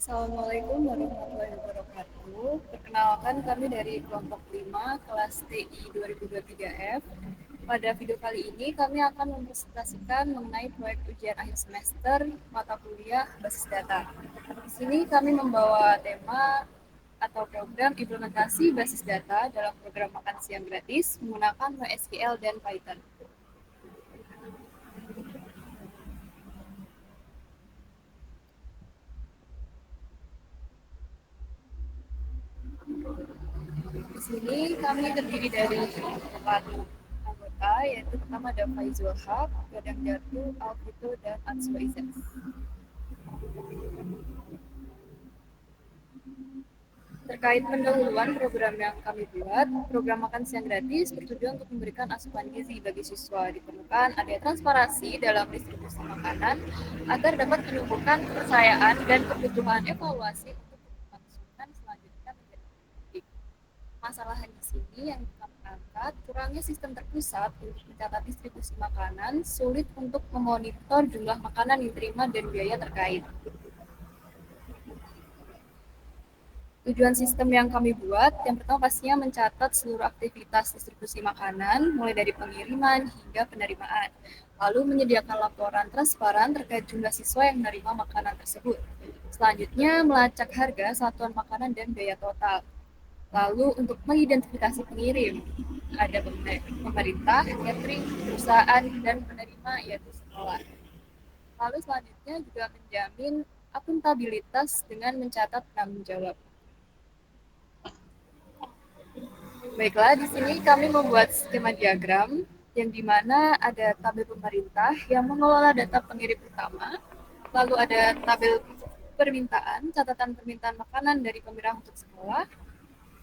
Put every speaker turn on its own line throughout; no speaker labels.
Assalamualaikum warahmatullahi wabarakatuh. Perkenalkan kami dari kelompok 5 kelas TI 2023F. Pada video kali ini kami akan mempresentasikan mengenai proyek ujian akhir semester mata kuliah basis data. Di sini kami membawa tema atau program implementasi basis data dalam program makan siang gratis menggunakan MySQL dan Python. Di sini kami terdiri dari 4 anggota, yaitu pertama ada Faizul Haq, Gadang Jatuh, Alvito, dan Atswa Izan. Terkait pendahuluan program yang kami buat, program makan siang gratis bertujuan untuk memberikan asupan gizi bagi siswa. Diperlukan ada transparansi dalam distribusi makanan agar dapat menumbuhkan kepercayaan dan kebutuhan evaluasi untuk kelangsungan selanjutnya menjadi baik. Masalah di sini yang kami angkat, kurangnya sistem terpusat untuk mencatat distribusi makanan, sulit untuk memonitor jumlah makanan yang diterima dan biaya terkait. Tujuan sistem yang kami buat, yang pertama pastinya mencatat seluruh aktivitas distribusi makanan, mulai dari pengiriman hingga penerimaan. Lalu menyediakan laporan transparan terkait jumlah siswa yang menerima makanan tersebut. Selanjutnya, melacak harga satuan makanan dan biaya total. Lalu untuk mengidentifikasi pengirim, ada pemerintah, catering, perusahaan, dan penerima yaitu sekolah. Lalu selanjutnya juga menjamin akuntabilitas dengan mencatat tanggung jawab. Baiklah, di sini kami membuat skema diagram yang dimana ada tabel pemerintah yang mengelola data pengirim utama, lalu ada tabel permintaan, catatan permintaan makanan dari pemerintah untuk sekolah,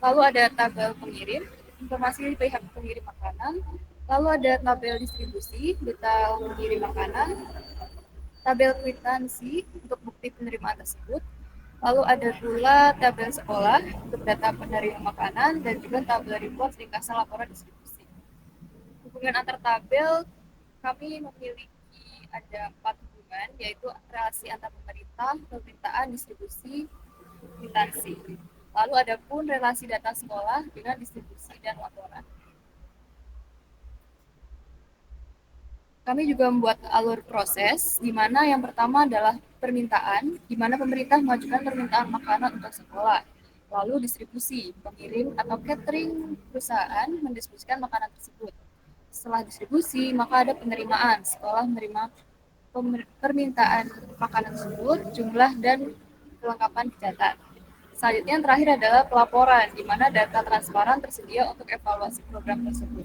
lalu ada tabel pengirim, informasi pihak pengirim makanan, lalu ada tabel distribusi, detail pengirim makanan, tabel kwitansi untuk bukti penerimaan tersebut, lalu ada pula tabel sekolah untuk data penerima makanan dan juga tabel report ringkasan laporan distribusi. Hubungan antar tabel kami memiliki ada 4 hubungan, yaitu relasi antar pemerintah, permintaan, distribusi, kwitansi. Lalu ada pun relasi data sekolah dengan distribusi dan laporan. Kami juga membuat alur proses, di mana yang pertama adalah permintaan, di mana pemerintah mengajukan permintaan makanan untuk sekolah. Lalu distribusi, pengirim atau catering perusahaan mendistribusikan makanan tersebut. Setelah distribusi, maka ada penerimaan. Sekolah menerima permintaan makanan tersebut, jumlah dan kelengkapan dicatat. Selanjutnya yang terakhir adalah pelaporan, di mana data transparan tersedia untuk evaluasi program tersebut.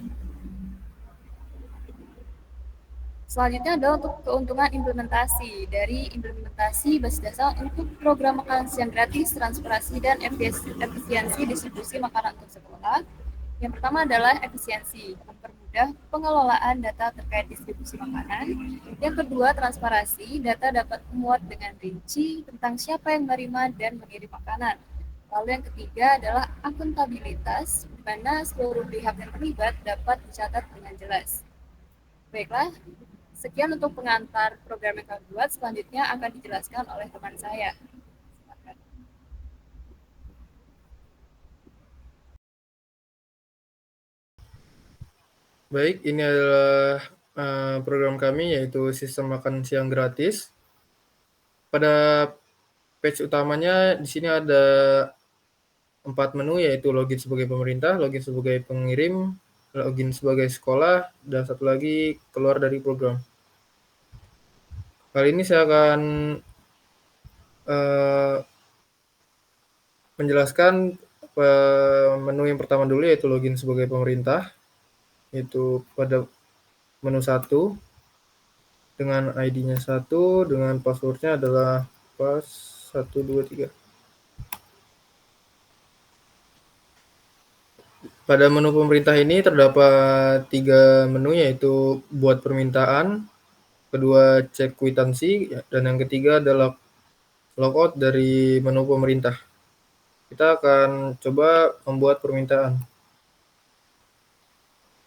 Selanjutnya adalah untuk keuntungan implementasi. Dari implementasi basis data untuk program makan siang gratis, transparansi, dan efisiensi distribusi makanan untuk sekolah. Yang pertama adalah efisiensi, mempermudah pengelolaan data terkait distribusi makanan. Yang kedua, transparansi, data dapat memuat dengan rinci tentang siapa yang menerima dan mengirim makanan. Lalu yang ketiga adalah akuntabilitas, di mana seluruh pihak yang terlibat dapat dicatat dengan jelas. Baiklah, sekian untuk pengantar program yang kami buat. Selanjutnya akan dijelaskan oleh teman saya. Silakan.
Baik, ini adalah program kami yaitu sistem makan siang gratis. Pada page utamanya di sini ada 4 menu yaitu login sebagai pemerintah, login sebagai pengirim, login sebagai sekolah, dan satu lagi keluar dari program. Kali ini saya akan menjelaskan menu yang pertama dulu yaitu login sebagai pemerintah, yaitu pada menu 1 dengan ID-nya 1, dengan password-nya adalah pas 1, 2, 3. Pada menu pemerintah ini terdapat 3 menu yaitu buat permintaan, kedua cek kwitansi, dan yang ketiga adalah logout dari menu pemerintah. Kita akan coba membuat permintaan.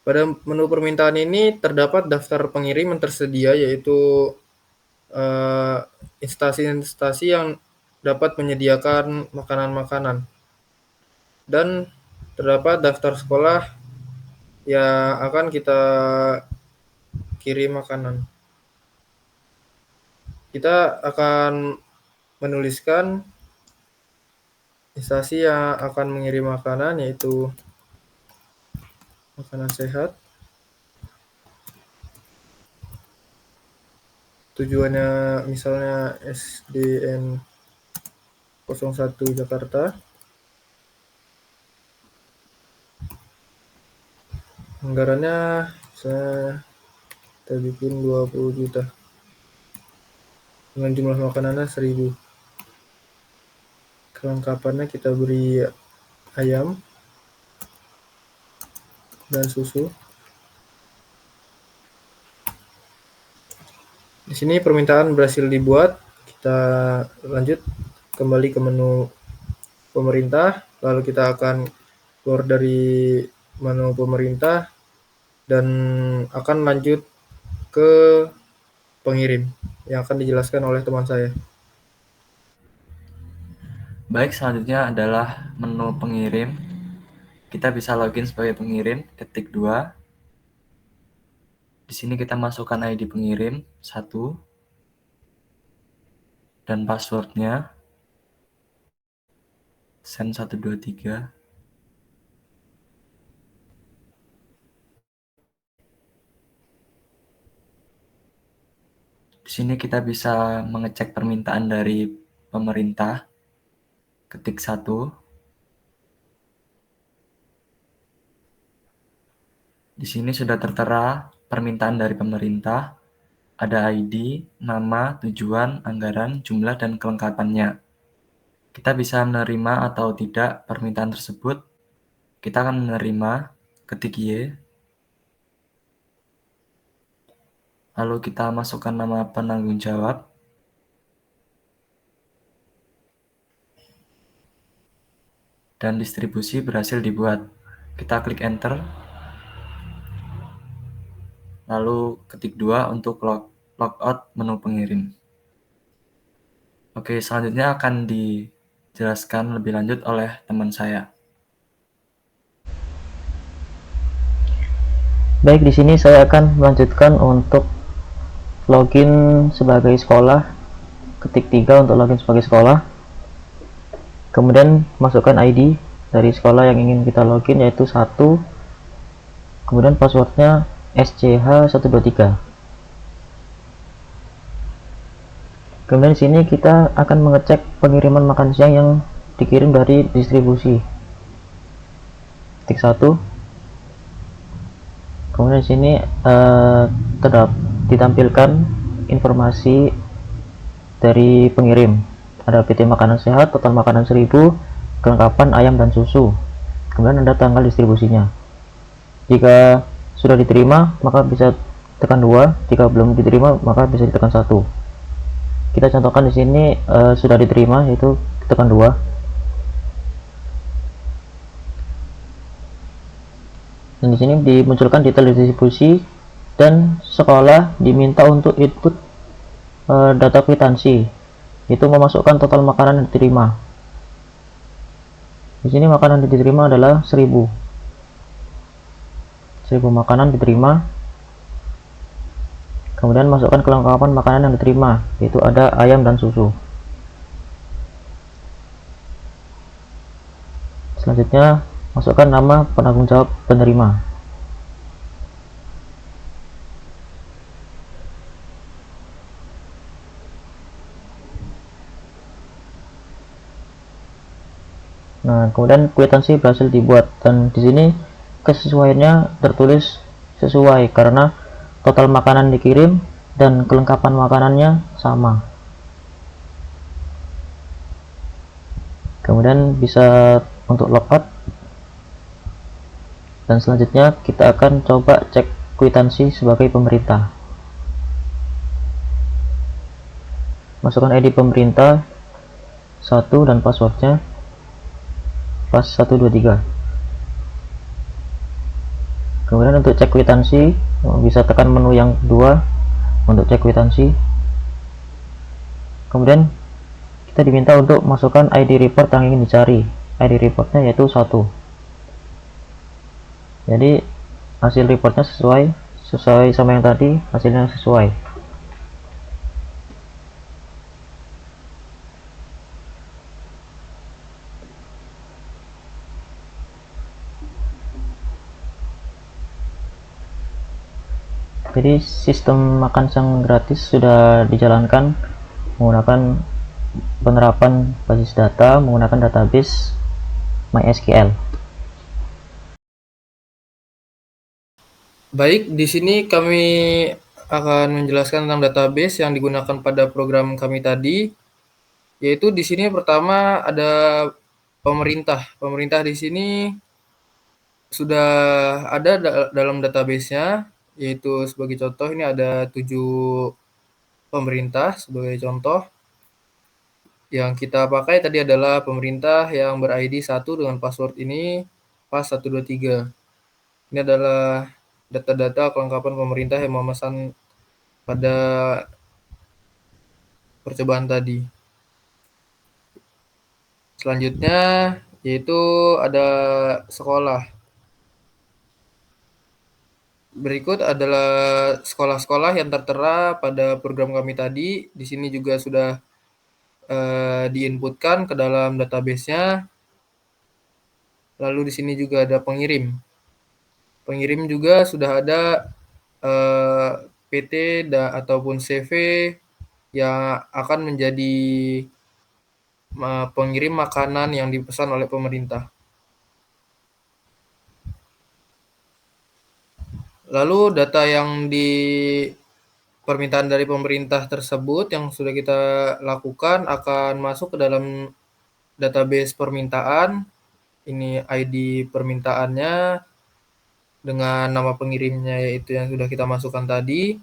Pada menu permintaan ini terdapat daftar pengirim yang tersedia yaitu instansi-instansi yang dapat menyediakan makanan-makanan. Dan terdapat daftar sekolah yang akan kita kirim makanan. Kita akan menuliskan instansi yang akan mengirim makanan, yaitu makanan sehat. Tujuannya misalnya SDN 01 Jakarta. Anggarannya misalnya kita bikin 20 juta. Dengan jumlah makanannya 1000. Kelengkapannya kita beri ayam dan susu. Di sini permintaan berhasil dibuat. Kita lanjut kembali ke menu pemerintah, lalu kita akan keluar dari menu pemerintah dan akan lanjut ke pengirim yang akan dijelaskan oleh teman saya.
Baik, selanjutnya adalah menu pengirim. Kita bisa login sebagai pengirim, ketik 2. Di sini kita masukkan ID pengirim 1 dan passwordnya sen123. Di sini kita bisa mengecek permintaan dari pemerintah, ketik 1. Di sini sudah tertera permintaan dari pemerintah, ada ID, nama, tujuan, anggaran, jumlah, dan kelengkapannya. Kita bisa menerima atau tidak permintaan tersebut. Kita akan menerima, ketik Y. Lalu kita masukkan nama penanggung jawab. Dan distribusi berhasil dibuat. Kita klik enter. Lalu ketik 2 untuk logout menu pengirim. Oke, selanjutnya akan dijelaskan lebih lanjut oleh teman saya.
Baik, di sini saya akan melanjutkan untuk login sebagai sekolah. Ketik 3 untuk login sebagai sekolah. Kemudian masukkan ID dari sekolah yang ingin kita login, yaitu 1. Kemudian passwordnya SCH123. Kemudian di sini kita akan mengecek pengiriman makan siang yang dikirim dari distribusi. Ketik 1. Kemudian di sini ditampilkan informasi dari pengirim. Ada PT Makanan Sehat, total makanan 1000, kelengkapan ayam dan susu. Kemudian ada tanggal distribusinya. Jika sudah diterima, maka bisa tekan 2. Jika belum diterima, maka bisa ditekan 1. Kita contohkan di sini sudah diterima, yaitu tekan 2. Dan di sini dimunculkan detail distribusi dan sekolah diminta untuk input data kwitansi, itu memasukkan total makanan yang diterima. Di sini makanan yang diterima adalah 1000 makanan diterima. Kemudian masukkan kelengkapan makanan yang diterima, yaitu ada ayam dan susu. Selanjutnya masukkan nama penanggung jawab penerima. Nah, kemudian kwitansi berhasil dibuat, dan di sini kesesuaiannya tertulis sesuai karena total makanan dikirim dan kelengkapan makanannya sama. Kemudian bisa untuk logout. Dan selanjutnya kita akan coba cek kwitansi sebagai pemerintah. Masukkan ID pemerintah 1 dan passwordnya pas123. Kemudian untuk cek kwitansi bisa tekan menu yang kedua untuk cek kwitansi. Kemudian kita diminta untuk masukkan ID report yang ingin dicari. ID reportnya yaitu 1. Jadi hasil reportnya sesuai sama yang tadi, hasilnya sesuai. Jadi sistem makan siang gratis sudah dijalankan menggunakan penerapan basis data menggunakan database MySQL.
Baik, di sini kami akan menjelaskan tentang database yang digunakan pada program kami tadi, yaitu di sini pertama ada pemerintah. Pemerintah di sini sudah ada dalam database-nya, yaitu sebagai contoh ini ada 7 pemerintah sebagai contoh. Yang kita pakai tadi adalah pemerintah yang ber-ID 1 dengan password ini pas123. Ini adalah data-data kelengkapan pemerintah yang memesan pada percobaan tadi. Selanjutnya yaitu ada sekolah. Berikut adalah sekolah-sekolah yang tertera pada program kami tadi. Di sini juga sudah diinputkan ke dalam database-nya. Lalu di sini juga ada pengirim. Pengirim juga sudah ada PT ataupun CV yang akan menjadi pengirim makanan yang dipesan oleh pemerintah. Lalu data yang di permintaan dari pemerintah tersebut yang sudah kita lakukan akan masuk ke dalam database permintaan. Ini ID permintaannya dengan nama pengirimnya yaitu yang sudah kita masukkan tadi.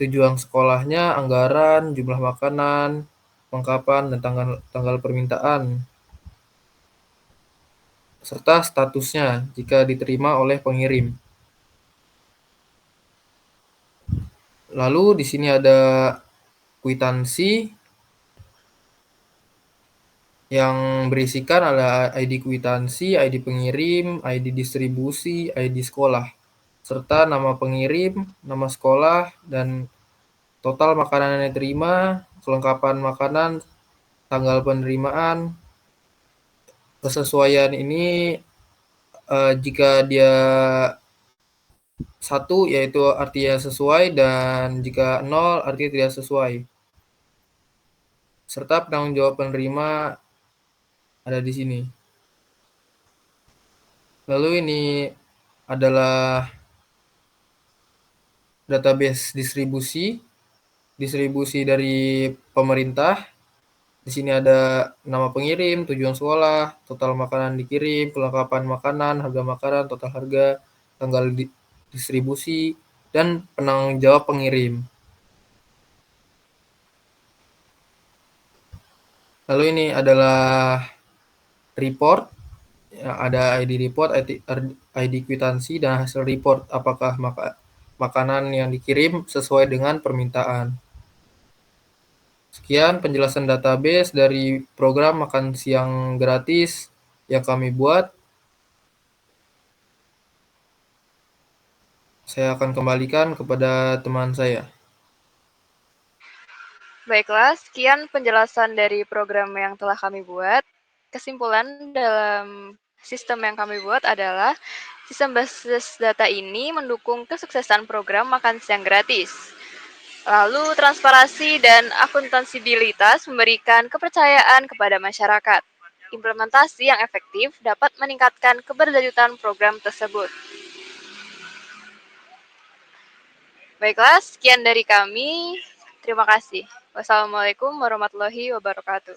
Tujuan sekolahnya, anggaran, jumlah makanan, kelengkapan, dan tanggal permintaan, serta statusnya jika diterima oleh pengirim. Lalu di sini ada kwitansi yang berisikan ada ID kwitansi, ID pengirim, ID distribusi, ID sekolah, serta nama pengirim, nama sekolah, dan total makanan yang diterima, kelengkapan makanan, tanggal penerimaan. Kesesuaian ini jika dia 1 yaitu artinya sesuai dan jika 0 artinya tidak sesuai. Serta penanggung jawab penerima ada di sini. Lalu ini adalah database distribusi dari pemerintah. Di sini ada nama pengirim, tujuan sekolah, total makanan dikirim, kelengkapan makanan, harga makanan, total harga, tanggal distribusi, dan penanggung jawab pengirim. Lalu ini adalah report, ya, ada ID report, ID kwitansi, dan hasil report apakah makanan yang dikirim sesuai dengan permintaan. Sekian penjelasan database dari program makan siang gratis yang kami buat. Saya akan kembalikan kepada teman saya.
Baiklah, sekian penjelasan dari program yang telah kami buat. Kesimpulan dalam sistem yang kami buat adalah sistem basis data ini mendukung kesuksesan program makan siang gratis. Lalu transparansi dan akuntansibilitas memberikan kepercayaan kepada masyarakat. Implementasi yang efektif dapat meningkatkan keberlanjutan program tersebut. Baiklah, sekian dari kami. Terima kasih. Wassalamualaikum warahmatullahi wabarakatuh.